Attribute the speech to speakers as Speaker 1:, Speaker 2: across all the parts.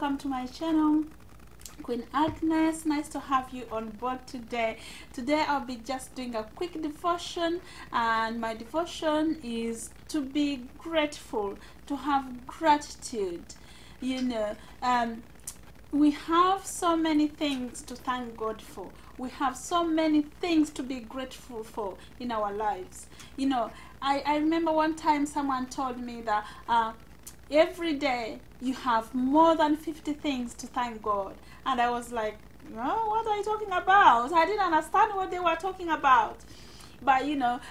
Speaker 1: welcome to my channel, Queen Agnes. Nice to have you on board today. I'll be just doing a quick devotion, and my devotion is to be grateful, to have gratitude. We have so many things to thank God for. We have so many things to be grateful for in our lives. I remember one time someone told me that every day you have more than 50 things to thank God. And I was like, oh, what are you talking about? I didn't understand what they were talking about. But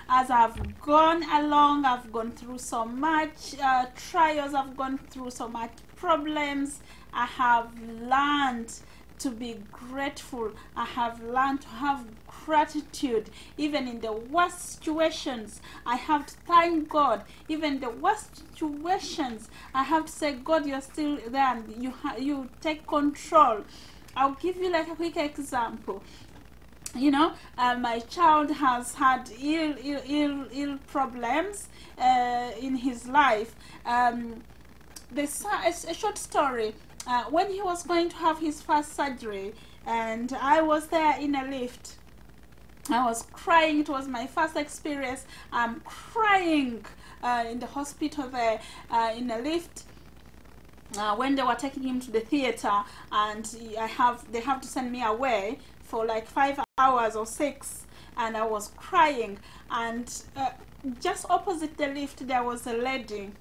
Speaker 1: as I've gone along, I've gone through so much trials, I've gone through so much problems. I have learned to be grateful. I have learned to have gratitude. Even in the worst situations, I have to thank God. Even the worst situations, I have to say, God, you're still there, and you take control. I'll give you like a quick example. My child has had ill problems in his life. There's a short story. When he was going to have his first surgery, and I was there in a lift, I was crying. It was my first experience. I'm crying in the hospital there in a lift. When they were taking him to the theater, and they have to send me away for like 5 hours or 6, and I was crying. And just opposite the lift there was a lady.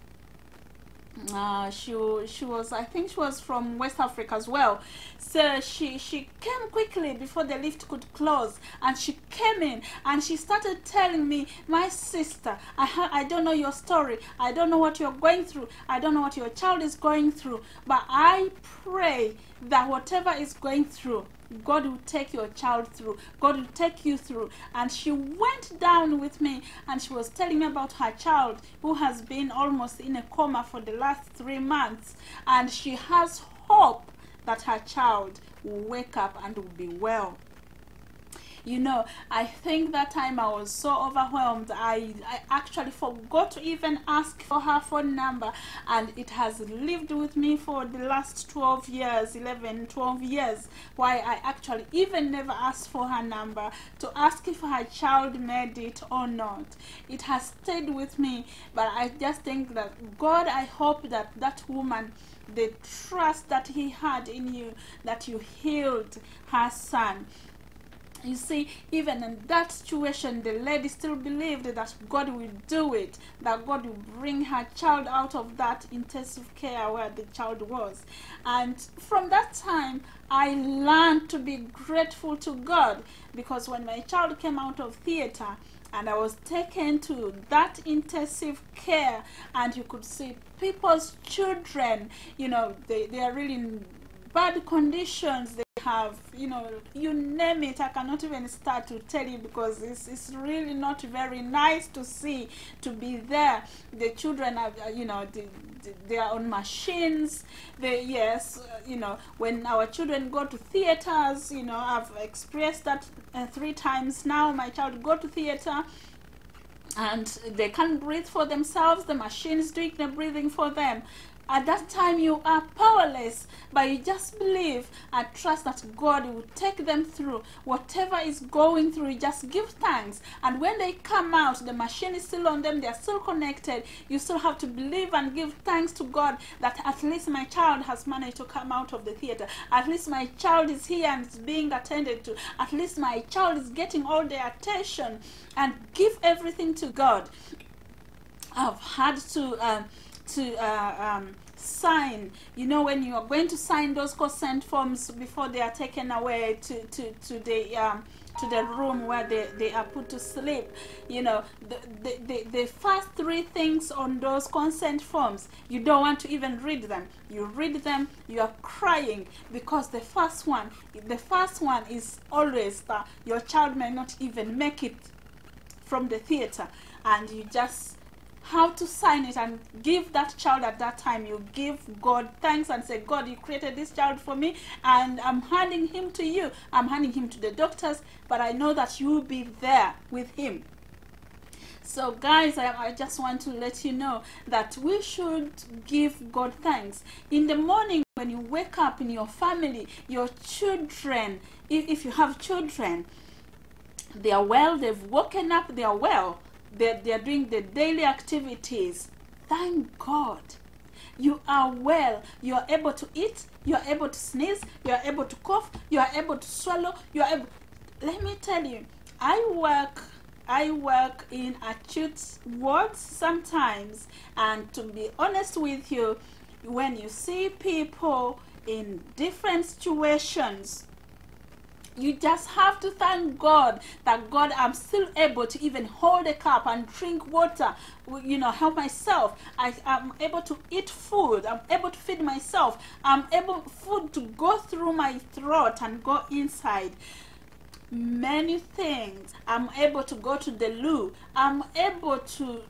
Speaker 1: She was, I think she was from West Africa as well. So she came quickly before the lift could close, and she came in and she started telling me, my sister, I don't know your story, I don't know what you're going through, I don't know what your child is going through, but I pray that whatever is going through, God will take your child through. God will take you through. And she went down with me, and she was telling me about her child who has been almost in a coma for the last 3 months, and she has hope that her child will wake up and will be well. I think that time I was so overwhelmed, I actually forgot to even ask for her phone number, and it has lived with me for the last 12 years, 11, 12 years, why I actually even never asked for her number to ask if her child made it or not. It has stayed with me. But I just think that God, I hope that that woman, the trust that he had in you, that you healed her son. You see, even in that situation, the lady still believed that God will do it, that God will bring her child out of that intensive care where the child was. And from that time, I learned to be grateful to God, because when my child came out of theater and I was taken to that intensive care, and you could see people's children, they are really in bad conditions. They have, you name it. I cannot even start to tell you, because it's really not very nice to see, to be there. The children are, they are on machines. When our children go to theaters, I've experienced that 3 times now. My child go to theater, and they can't breathe for themselves. The machine is doing the breathing for them. At that time, you are powerless, but you just believe and trust that God will take them through whatever is going through. You just give thanks, and when they come out, the machine is still on them, they are still connected. You still have to believe and give thanks to God that at least my child has managed to come out of the theater. At least my child is here and is being attended to. At least my child is getting all the attention, and give everything to God. I've had to sign, when you are going to sign those consent forms before they are taken away to the room where they are put to sleep. The first 3 things on those consent forms, you don't want to even read them. You read them, you are crying, because the first one is always that your child may not even make it from the theater, and you just how to sign it and give that child. At that time, you give God thanks and say, God, you created this child for me, and I'm handing him to you. I'm handing him to the doctors, but I know that you will be there with him. So guys, I just want to let you know that we should give God thanks. In the morning, when you wake up in your family, your children, if you have children, they are well, they've woken up, they are well, they are doing the daily activities. Thank God. You are well. You are able to eat. You are able to sneeze. You are able to cough. You are able to swallow. You are able. Let me tell you, I work in acute wards sometimes, and to be honest with you, when you see people in different situations, you just have to thank God that, God, I'm still able to even hold a cup and drink water, help myself. I'm able to eat food. I'm able to feed myself. I'm able food to go through my throat and go inside. Many things. I'm able to go to the loo. I'm able to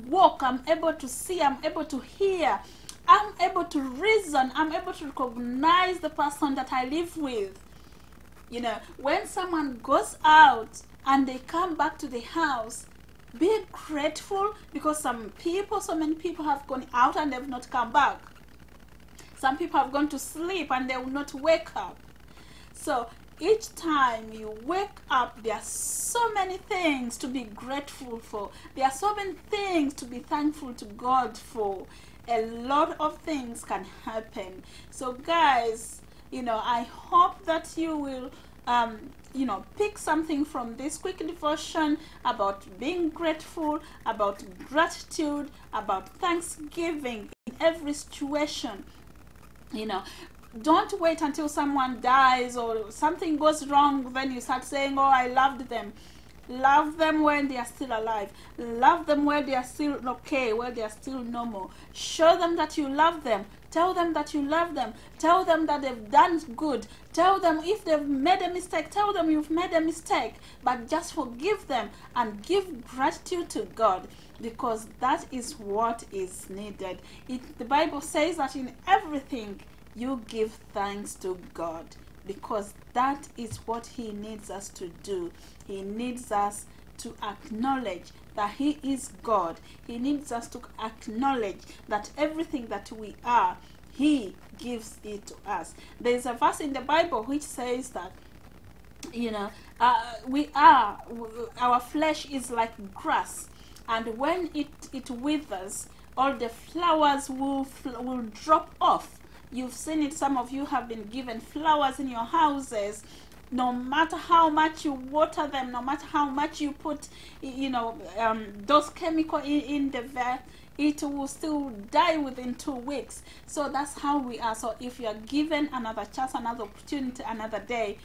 Speaker 1: walk. I'm able to see. I'm able to hear. I'm able to reason. I'm able to recognize the person that I live with. When someone goes out and they come back to the house, be grateful, because so many people have gone out and they've not come back. Some people have gone to sleep and they will not wake up. So each time you wake up, there are so many things to be grateful for. There are so many things to be thankful to God for. A lot of things can happen. So guys, I hope that you will pick something from this quick devotion about being grateful, about gratitude, about thanksgiving in every situation. Don't wait until someone dies or something goes wrong, then you start saying, oh, I loved them. Love them when they are still alive. Love them when they are still okay, when they are still normal. Show them that you love them. Tell them that you love them. Tell them that they've done good. Tell them if they've made a mistake. Tell them you've made a mistake. But just forgive them and give gratitude to God, because that is what is needed. The Bible says that in everything you give thanks to God, because that is what He needs us to do. He needs us to acknowledge that He is God. He needs us to acknowledge that everything that we are, He gives it to us. There is a verse in the Bible which says that, our flesh is like grass, and when it withers, all the flowers will drop off. You've seen it. Some of you have been given flowers in your houses. No matter how much you water them, no matter how much you put, those chemicals in the vat, it will still die within 2 weeks. So that's how we are. So if you are given another chance, another opportunity, another day,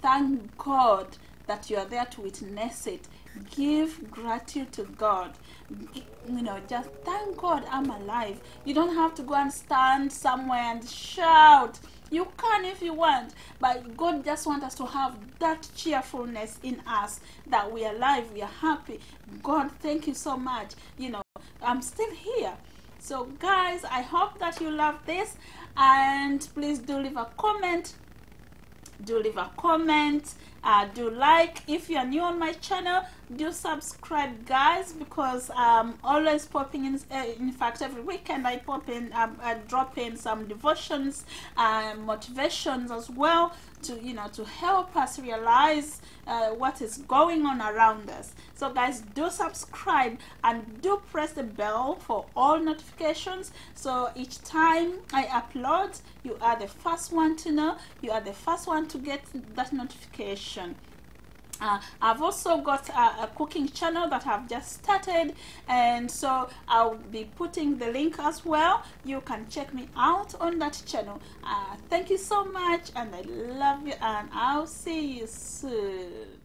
Speaker 1: thank God that you are there to witness it. Give gratitude to God. Just thank God I'm alive. You don't have to go and stand somewhere and shout. You can if you want, but God just wants us to have that cheerfulness in us, that we are alive, we are happy. God, thank you so much. I'm still here. So guys, I hope that you love this, and please do leave a comment. Do like. If you are new on my channel, do subscribe, guys, because I'm always popping in fact every weekend I pop in, I drop in some devotions and motivations as well, to help us realize what is going on around us. So guys, do subscribe and do press the bell for all notifications, so each time I upload, you are the first one to know. You are the first one to get that notification. I've also got a cooking channel that I've just started, and so I'll be putting the link as well. You can check me out on that channel. Thank you so much, and I love you, and I'll see you soon.